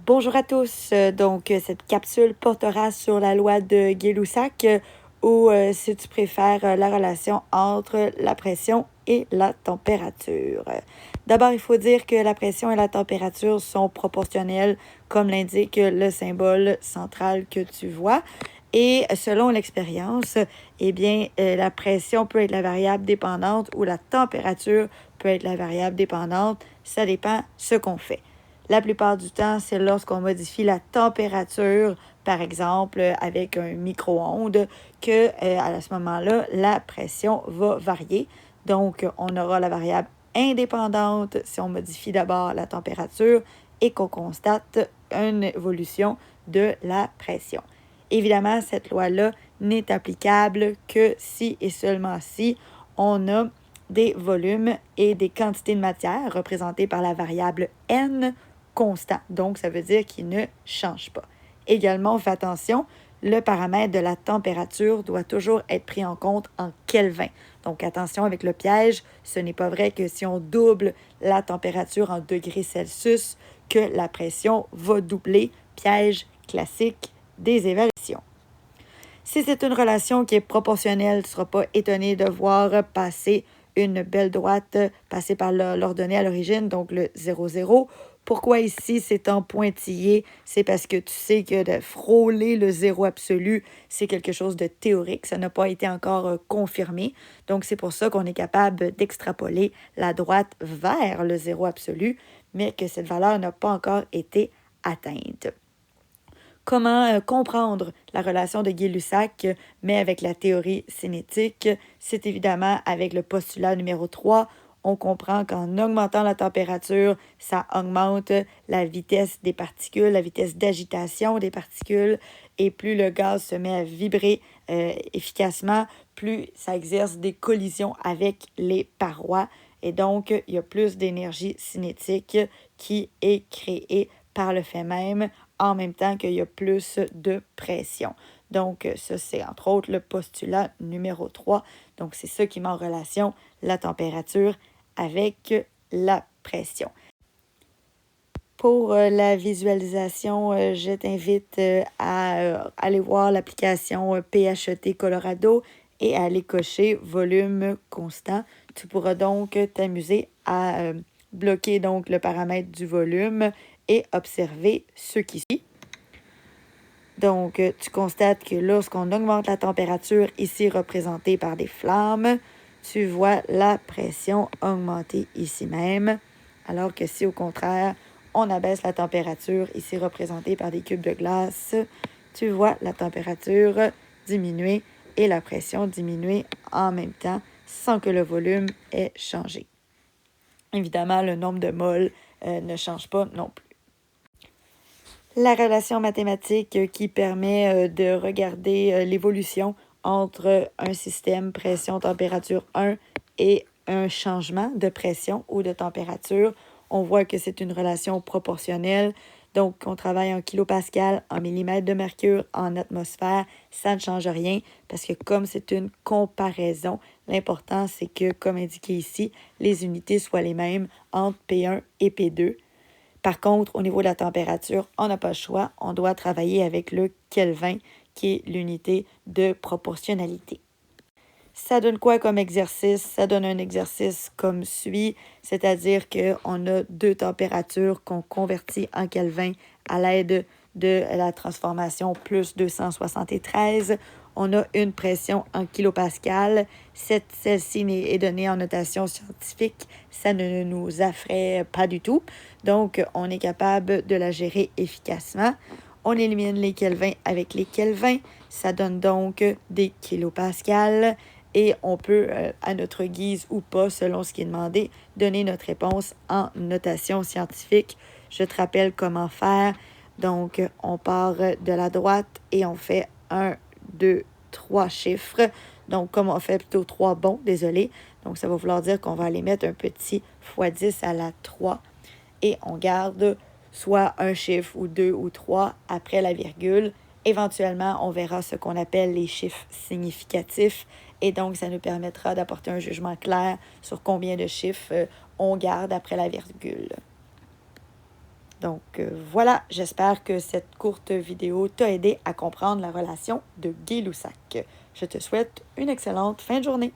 Bonjour à tous. Cette capsule portera sur la loi de Gay-Lussac ou, si tu préfères, la relation entre la pression et la température. D'abord, il faut dire que la pression et la température sont proportionnelles, comme l'indique le symbole central que tu vois. Et selon l'expérience, la pression peut être la variable dépendante ou la température peut être la variable dépendante. Ça dépend ce qu'on fait. La plupart du temps, c'est lorsqu'on modifie la température, par exemple avec un micro-ondes, que à ce moment-là, la pression va varier. Donc, on aura la variable indépendante si on modifie d'abord la température et qu'on constate une évolution de la pression. Évidemment, cette loi-là n'est applicable que si et seulement si on a des volumes et des quantités de matière représentées par la variable N constant. Donc, ça veut dire qu'il ne change pas. Également, on fait attention, le paramètre de la température doit toujours être pris en compte en Kelvin. Donc, attention avec le piège, ce n'est pas vrai que si on double la température en degrés Celsius, que la pression va doubler. Piège classique des évaluations. Si c'est une relation qui est proportionnelle, tu ne seras pas étonné de voir passer une belle droite passer par l'ordonnée à l'origine, donc le 0,0. Pourquoi ici c'est en pointillé? C'est parce que tu sais que de frôler le zéro absolu, c'est quelque chose de théorique. Ça n'a pas été encore confirmé. Donc, c'est pour ça qu'on est capable d'extrapoler la droite vers le zéro absolu, mais que cette valeur n'a pas encore été atteinte. Comment comprendre la relation de Gay-Lussac, mais avec la théorie cinétique? C'est évidemment avec le postulat numéro 3. On comprend qu'en augmentant la température, ça augmente la vitesse des particules, la vitesse d'agitation des particules, et plus le gaz se met à vibrer efficacement, plus ça exerce des collisions avec les parois. Et donc, il y a plus d'énergie cinétique qui est créée par le fait même temps qu'il y a plus de pression. Donc, ça, c'est entre autres le postulat numéro 3. Donc, c'est ça qui met en relation la température avec la pression. Pour la visualisation, je t'invite à aller voir l'application PHET Colorado et à aller cocher volume constant. Tu pourras donc t'amuser à bloquer donc le paramètre du volume et observer ce qui suit. Donc, tu constates que lorsqu'on augmente la température, ici représentée par des flammes, tu vois la pression augmenter ici même, alors que si au contraire, on abaisse la température, ici représentée par des cubes de glace, tu vois la température diminuer et la pression diminuer en même temps sans que le volume ait changé. Évidemment, le nombre de moles ne change pas non plus. La relation mathématique qui permet de regarder l'évolution entre un système pression-température 1 et un changement de pression ou de température. On voit que c'est une relation proportionnelle. Donc, on travaille en kilopascal, en millimètres de mercure, en atmosphère. Ça ne change rien parce que comme c'est une comparaison, l'important, c'est que, comme indiqué ici, les unités soient les mêmes entre P1 et P2. Par contre, au niveau de la température, on n'a pas le choix. On doit travailler avec le Kelvin, qui est l'unité de proportionnalité. Ça donne quoi comme exercice? Ça donne un exercice comme suit, c'est-à-dire qu'on a deux températures qu'on convertit en Kelvin à l'aide de la transformation plus 273. On a une pression en kilopascal. Celle-ci est donnée en notation scientifique. Ça ne nous affraie pas du tout. Donc, on est capable de la gérer efficacement. On élimine les kelvins avec les kelvins. Ça donne donc des kilopascals. Et on peut, à notre guise ou pas, selon ce qui est demandé, donner notre réponse en notation scientifique. Je te rappelle comment faire. Donc, on part de la droite et on fait 1, 2, 3 chiffres. Donc, comme on fait plutôt 3 bons, désolé. Donc, ça va vouloir dire qu'on va aller mettre un petit x10 à la 3. Et on garde soit un chiffre ou 2 ou 3 après la virgule. Éventuellement, on verra ce qu'on appelle les chiffres significatifs. Et donc, ça nous permettra d'apporter un jugement clair sur combien de chiffres on garde après la virgule. Donc voilà, j'espère que cette courte vidéo t'a aidé à comprendre la relation de Gay-Lussac. Je te souhaite une excellente fin de journée.